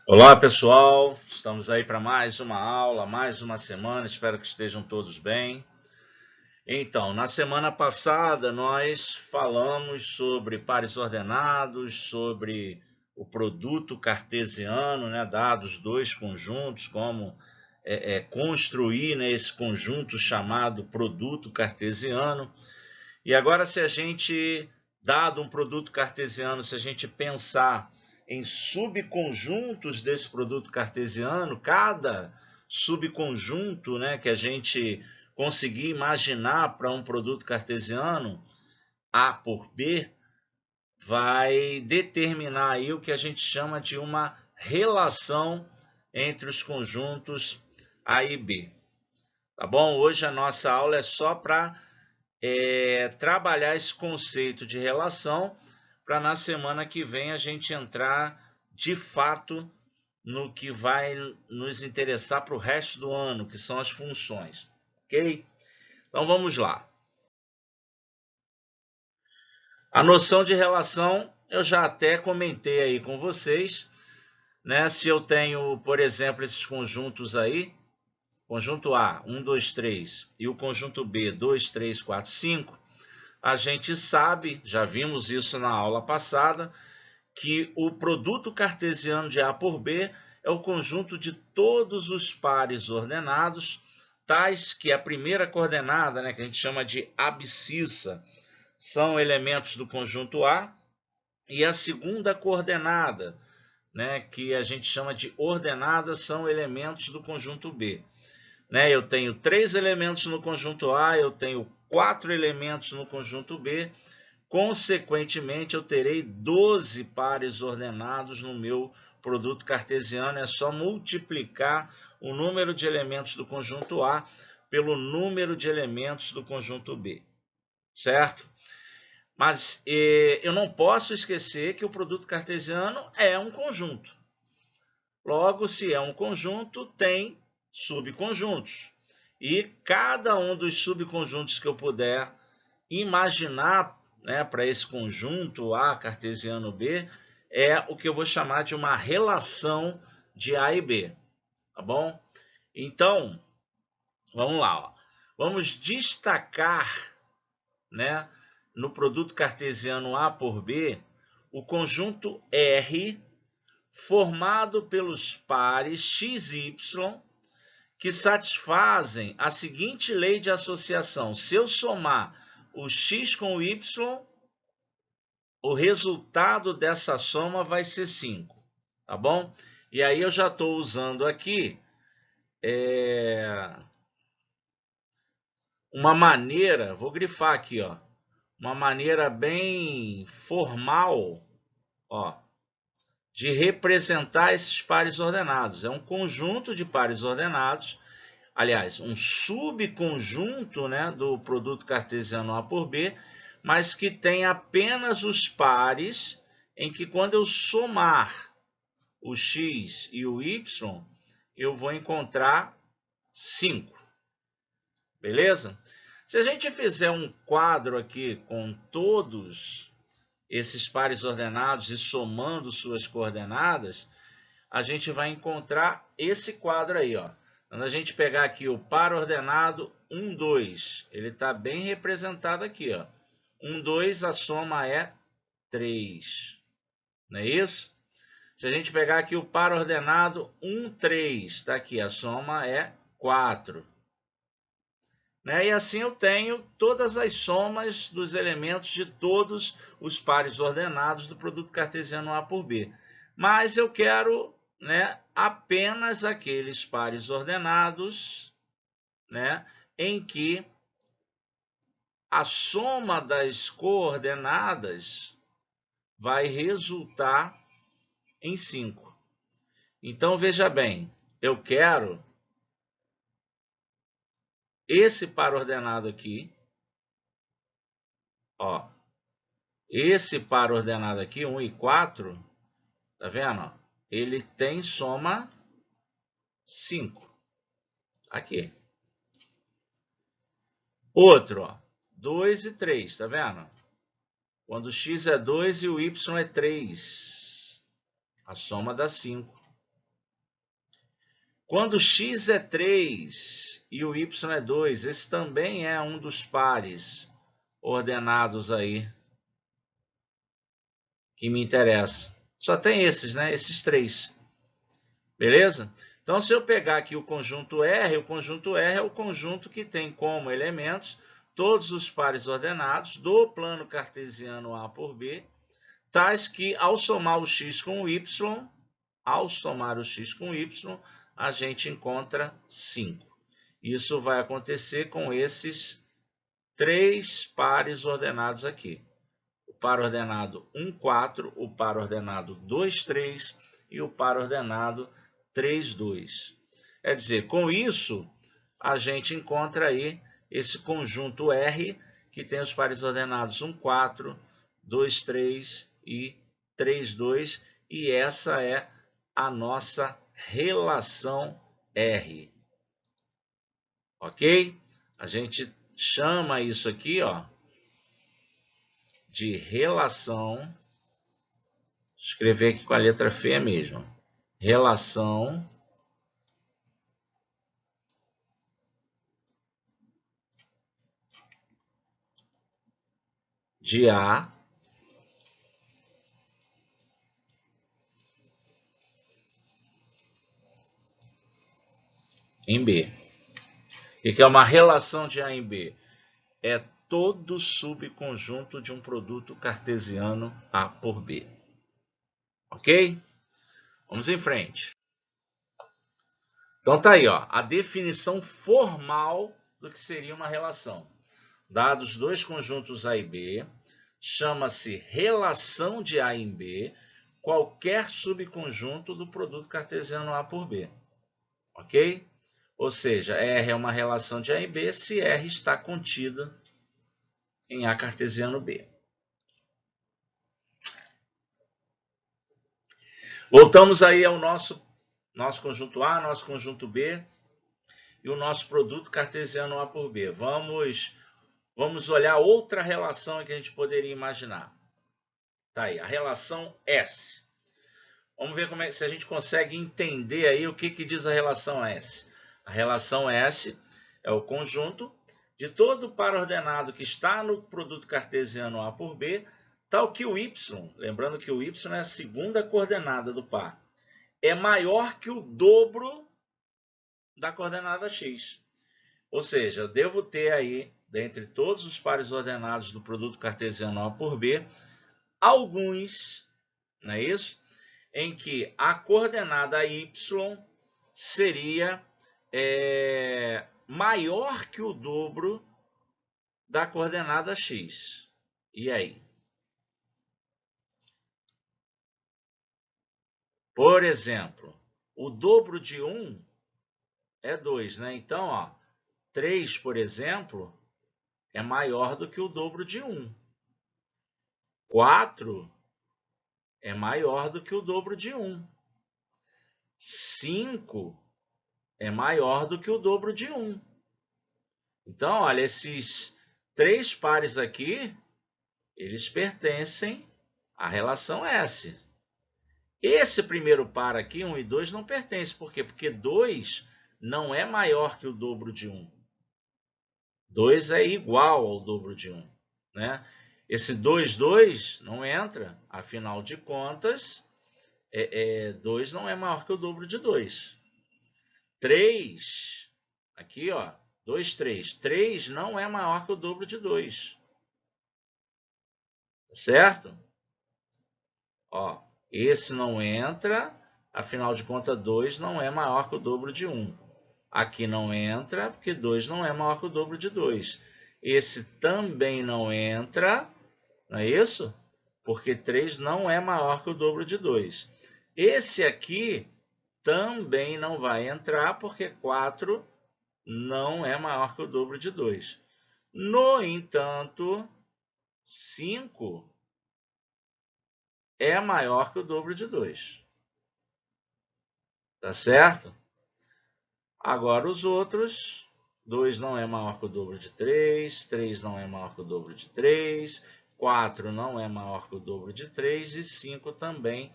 Olá, pessoal. Estamos aí para mais uma aula, mais uma semana. Espero que estejam todos bem. Então, na semana passada nós falamos sobre pares ordenados, sobre o produto cartesiano, né, dados dois conjuntos, como construir, né, esse conjunto chamado produto cartesiano. E agora, se a gente, dado um produto cartesiano, se a gente pensar em subconjuntos desse produto cartesiano, cada subconjunto, né, que a gente conseguir imaginar para um produto cartesiano, A por B, vai determinar aí o que a gente chama de uma relação entre os conjuntos A e B. Tá bom? Hoje a nossa aula é só para trabalhar esse conceito de relação, para na semana que vem a gente entrar de fato no que vai nos interessar para o resto do ano, que são as funções, ok? Então vamos lá. A noção de relação eu já até comentei aí com vocês, né? Se eu tenho, por exemplo, esses conjuntos aí, conjunto A, 1, 2, 3, e o conjunto B, 2, 3, 4, 5, a gente sabe, já vimos isso na aula passada, que o produto cartesiano de A por B é o conjunto de todos os pares ordenados, tais que a primeira coordenada, né, que a gente chama de abscissa, são elementos do conjunto A, e a segunda coordenada, né, que a gente chama de ordenada, são elementos do conjunto B. Né, eu tenho 3 elementos no conjunto A, eu tenho 4 elementos no conjunto B, consequentemente eu terei 12 pares ordenados no meu produto cartesiano. É só multiplicar o número de elementos do conjunto A pelo número de elementos do conjunto B, certo? Mas eu não posso esquecer que o produto cartesiano é um conjunto. Logo, se é um conjunto, tem subconjuntos. E cada um dos subconjuntos que eu puder imaginar, né, para esse conjunto A cartesiano B, é o que eu vou chamar de uma relação de A e B. Tá bom? Então, vamos lá. Ó. Vamos destacar, né, no produto cartesiano A por B, o conjunto R formado pelos pares x e y que satisfazem a seguinte lei de associação. Se eu somar o x com o y, o resultado dessa soma vai ser 5, tá bom? E aí eu já estou usando aqui uma maneira, vou grifar aqui, ó, uma maneira bem formal, ó, de representar esses pares ordenados. É um conjunto de pares ordenados, aliás, um subconjunto, né, do produto cartesiano A por B, mas que tem apenas os pares em que, quando eu somar o x e o y, eu vou encontrar 5. Beleza? Se a gente fizer um quadro aqui com todos esses pares ordenados e somando suas coordenadas, a gente vai encontrar esse quadro aí, ó. Quando a gente pegar aqui o par ordenado 1, 2, ele está bem representado aqui, ó. 1, 2, a soma é 3. Não é isso? Se a gente pegar aqui o par ordenado 1, 3, está aqui, a soma é 4. Né? E assim eu tenho todas as somas dos elementos de todos os pares ordenados do produto cartesiano A por B. Mas eu quero, né, apenas aqueles pares ordenados, né, em que a soma das coordenadas vai resultar em 5. Então, veja bem, eu quero esse par ordenado aqui, ó, esse par ordenado aqui, 1 e 4, tá vendo? Ele tem soma 5. Aqui. Outro, ó, 2 e 3, tá vendo? Quando o x é 2 e o y é 3, a soma dá 5. Quando x é 3 e o y é 2, esse também é um dos pares ordenados aí que me interessa. Só tem esses, né? Esses 3. Beleza? Então, se eu pegar aqui o conjunto R é o conjunto que tem como elementos todos os pares ordenados do plano cartesiano A por B, tais que, ao somar o x com o y, a gente encontra 5. Isso vai acontecer com esses 3 pares ordenados aqui. O par ordenado 1, 4, o par ordenado 2, 3 e o par ordenado 3, 2. Quer dizer, com isso, a gente encontra aí esse conjunto R, que tem os pares ordenados 1, 4, 2, 3 e 3, 2. E essa é a nossa relação R. Ok? A gente chama isso aqui, ó, de relação, vou escrever aqui com a letra feia mesmo, relação de A em B. O que é uma relação de A em B? É todo subconjunto de um produto cartesiano A por B. Ok? Vamos em frente. Então tá aí, ó, a definição formal do que seria uma relação. Dados dois conjuntos A e B, chama-se relação de A em B, qualquer subconjunto do produto cartesiano A por B. Ok? Ou seja, R é uma relação de A e B se R está contida em A cartesiano B. Voltamos aí ao nosso conjunto A, nosso conjunto B e o nosso produto cartesiano A por B. Vamos olhar outra relação que a gente poderia imaginar. Tá aí, a relação S. Vamos ver como é, se a gente consegue entender aí o que diz a relação S. A relação S é o conjunto de todo par ordenado que está no produto cartesiano A por B, tal que o y, lembrando que o y é a segunda coordenada do par, é maior que o dobro da coordenada x. Ou seja, eu devo ter aí, dentre todos os pares ordenados do produto cartesiano A por B, alguns, não é isso? Em que a coordenada y seria maior que o dobro da coordenada x. E aí? Por exemplo, o dobro de 1 é 2, né? Então, ó, 3, por exemplo, é maior do que o dobro de 1. 4 é maior do que o dobro de 1. 5 é maior do que o dobro de 1. Então, olha, esses 3 pares aqui, eles pertencem à relação S. Esse primeiro par aqui, 1 e 2, não pertence. Por quê? Porque 2 não é maior que o dobro de 1. 2 é igual ao dobro de 1. Né? Esse 2, 2 não entra. Afinal de contas, 2 não é maior que o dobro de 2. 3, aqui, ó, 2, 3. 3 não é maior que o dobro de 2. Tá certo? Ó, esse não entra, afinal de contas, 2 não é maior que o dobro de 1. Aqui não entra, porque 2 não é maior que o dobro de 2. Esse também não entra, não é isso? Porque 3 não é maior que o dobro de 2. Esse aqui também não vai entrar, porque 4 não é maior que o dobro de 2. No entanto, 5 é maior que o dobro de 2. Tá certo? Agora os outros, 2 não é maior que o dobro de 3, 3 não é maior que o dobro de 3, 4 não é maior que o dobro de 3 e 5 também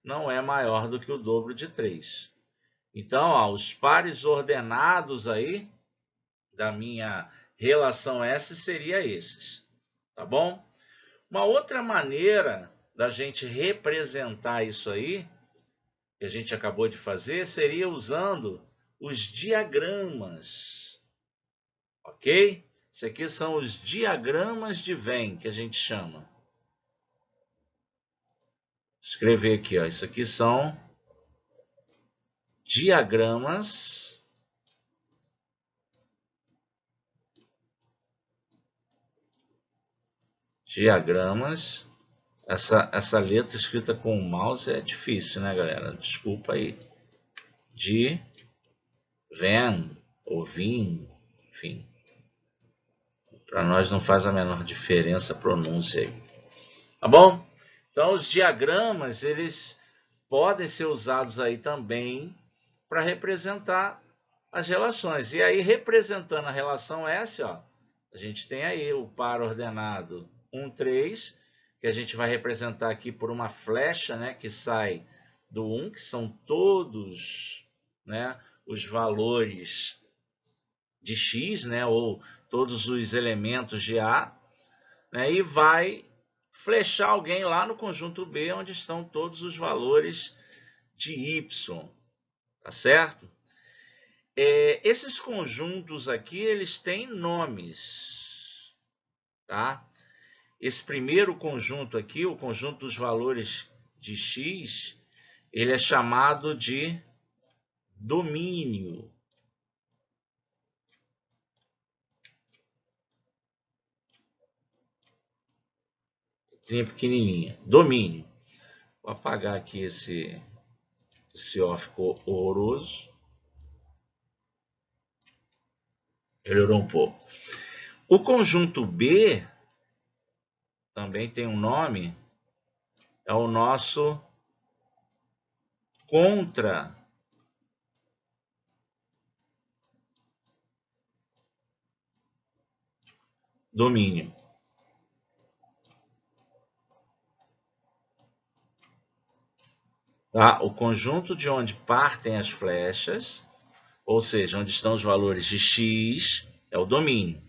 não é maior do que o dobro de 3. Então, ó, os pares ordenados aí da minha relação S seria esses, tá bom? Uma outra maneira da gente representar isso aí, que a gente acabou de fazer, seria usando os diagramas, ok? Isso aqui são os diagramas de Venn, que a gente chama. Escrever aqui, ó. Isso aqui são diagramas Essa letra escrita com o mouse é difícil, né, galera? Desculpa aí. De Venn ou Vin, enfim. Para nós não faz a menor diferença a pronúncia aí. Tá bom? Então, os diagramas, eles podem ser usados aí também para representar as relações. E aí, representando a relação S, ó, a gente tem aí o par ordenado 1, 3, que a gente vai representar aqui por uma flecha, né, que sai do 1, que são todos, né, os valores de X, né, ou todos os elementos de A, né, e vai flechar alguém lá no conjunto B, onde estão todos os valores de Y, tá certo? Esses conjuntos aqui, eles têm nomes, tá? Esse primeiro conjunto aqui, o conjunto dos valores de X, ele é chamado de domínio. Letrinha pequenininha, domínio. Vou apagar aqui esse ó ficou horroroso. Melhorou um pouco. O conjunto B também tem um nome, é o nosso contradomínio. Tá? O conjunto de onde partem as flechas, ou seja, onde estão os valores de X, é o domínio.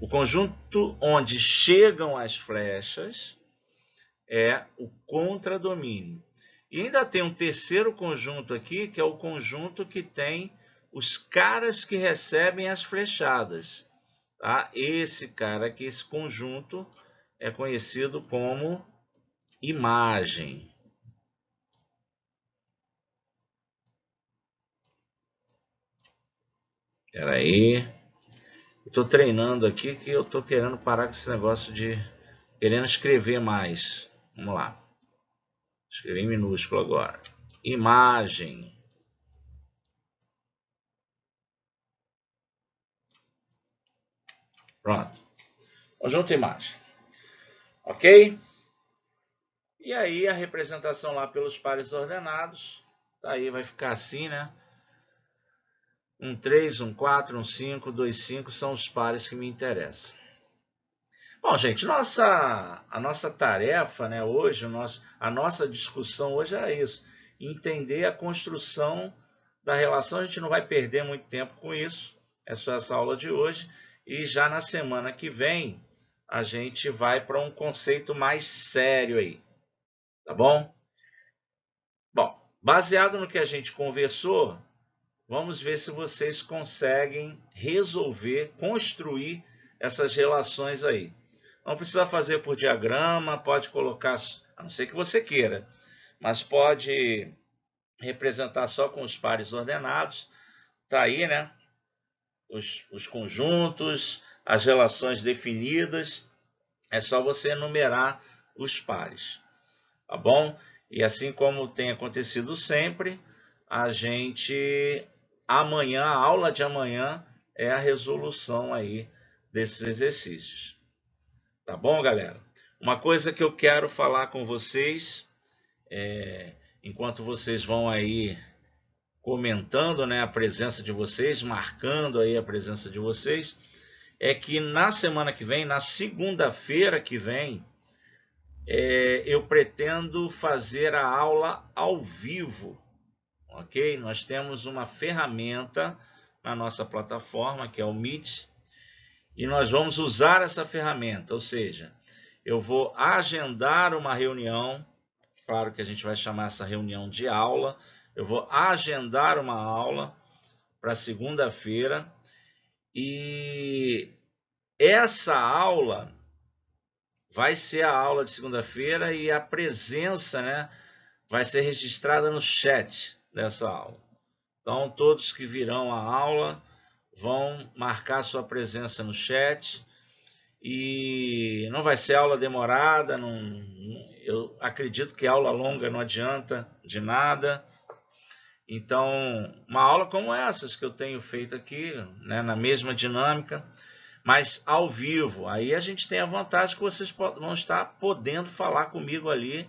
O conjunto onde chegam as flechas é o contradomínio. E ainda tem um terceiro conjunto aqui, que é o conjunto que tem os caras que recebem as flechadas. Tá? Esse cara aqui, esse conjunto, é conhecido como imagem. Espera aí. Estou treinando aqui que eu estou querendo parar com esse negócio de querendo escrever mais. Vamos lá. Escrever em minúsculo agora. Imagem. Pronto. Conjunto imagem. Ok? E aí a representação lá pelos pares ordenados. Tá aí, vai ficar assim, né? 1, 3, 1, 4, 1, 5, 2, 5 são os pares que me interessam. Bom, gente, a nossa tarefa, né, hoje, a nossa discussão hoje era isso. Entender a construção da relação. A gente não vai perder muito tempo com isso. É só essa aula de hoje. E já na semana que vem, a gente vai para um conceito mais sério aí. Tá bom? Bom, baseado no que a gente conversou, vamos ver se vocês conseguem resolver, construir essas relações aí. Não precisa fazer por diagrama, pode colocar, a não ser que você queira, mas pode representar só com os pares ordenados. Tá aí, né? Os conjuntos, as relações definidas, é só você enumerar os pares, tá bom? E assim como tem acontecido sempre, a gente amanhã, a aula de amanhã é a resolução aí desses exercícios. Tá bom, galera? Uma coisa que eu quero falar com vocês, enquanto vocês vão aí comentando, né, a presença de vocês, marcando aí a presença de vocês, é que na semana que vem, na segunda-feira que vem, eu pretendo fazer a aula ao vivo, ok? Nós temos uma ferramenta na nossa plataforma, que é o Meet, e nós vamos usar essa ferramenta, ou seja, eu vou agendar uma reunião, claro que a gente vai chamar essa reunião de aula, eu vou agendar uma aula para segunda-feira, e essa aula vai ser a aula de segunda-feira e a presença, né, vai ser registrada no chat dessa aula. Então, todos que virão à aula vão marcar sua presença no chat, e não vai ser aula demorada, eu acredito que aula longa não adianta de nada. Então, uma aula como essas que eu tenho feito aqui, né, na mesma dinâmica, mas ao vivo, aí a gente tem a vantagem que vocês vão estar podendo falar comigo ali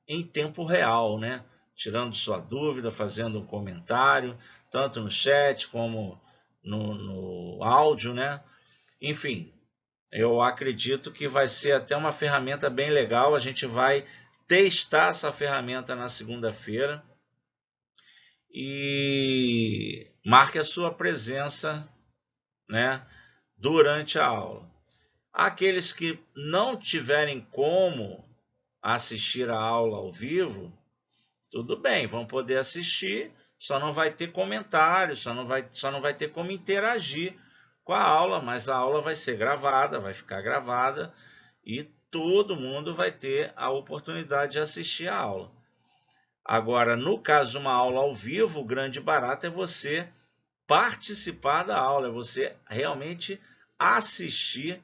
em tempo real, né? Tirando sua dúvida, fazendo um comentário, tanto no chat como no áudio, né? Enfim, eu acredito que vai ser até uma ferramenta bem legal. A gente vai testar essa ferramenta na segunda-feira. E marque a sua presença, né, durante a aula. Aqueles que não tiverem como assistir a aula ao vivo, tudo bem, vão poder assistir, só não vai ter comentários, só não vai ter como interagir com a aula, mas a aula vai ser gravada, vai ficar gravada, e todo mundo vai ter a oportunidade de assistir a aula. Agora, no caso de uma aula ao vivo, o grande barato é você participar da aula, é você realmente assistir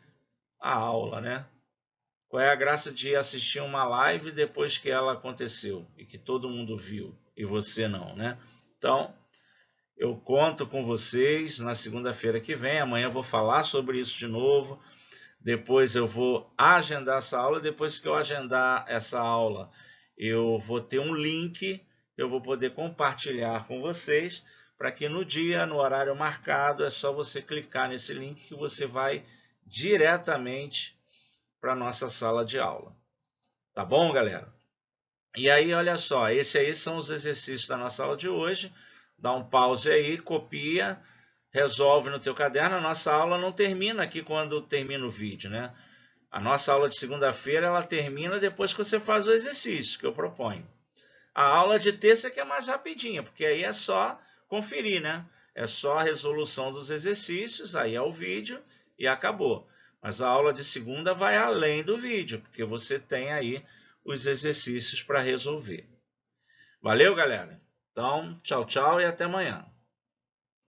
a aula, né? Qual é a graça de assistir uma live depois que ela aconteceu e que todo mundo viu e você não, né? Então, eu conto com vocês na segunda-feira que vem. Amanhã eu vou falar sobre isso de novo. Depois eu vou agendar essa aula. Depois que eu agendar essa aula, eu vou ter um link, eu vou poder compartilhar com vocês, para que no dia, no horário marcado, é só você clicar nesse link que você vai diretamente para a nossa sala de aula. Tá bom, galera? E aí, olha só, esses aí são os exercícios da nossa aula de hoje. Dá um pause aí, copia, resolve no teu caderno. A nossa aula não termina aqui quando termina o vídeo, né? A nossa aula de segunda-feira, ela termina depois que você faz o exercício que eu proponho. A aula de terça que é mais rapidinha, porque aí é só conferir, né? É só a resolução dos exercícios, aí é o vídeo e acabou. Mas a aula de segunda vai além do vídeo, porque você tem aí os exercícios para resolver. Valeu, galera? Então, tchau, tchau e até amanhã.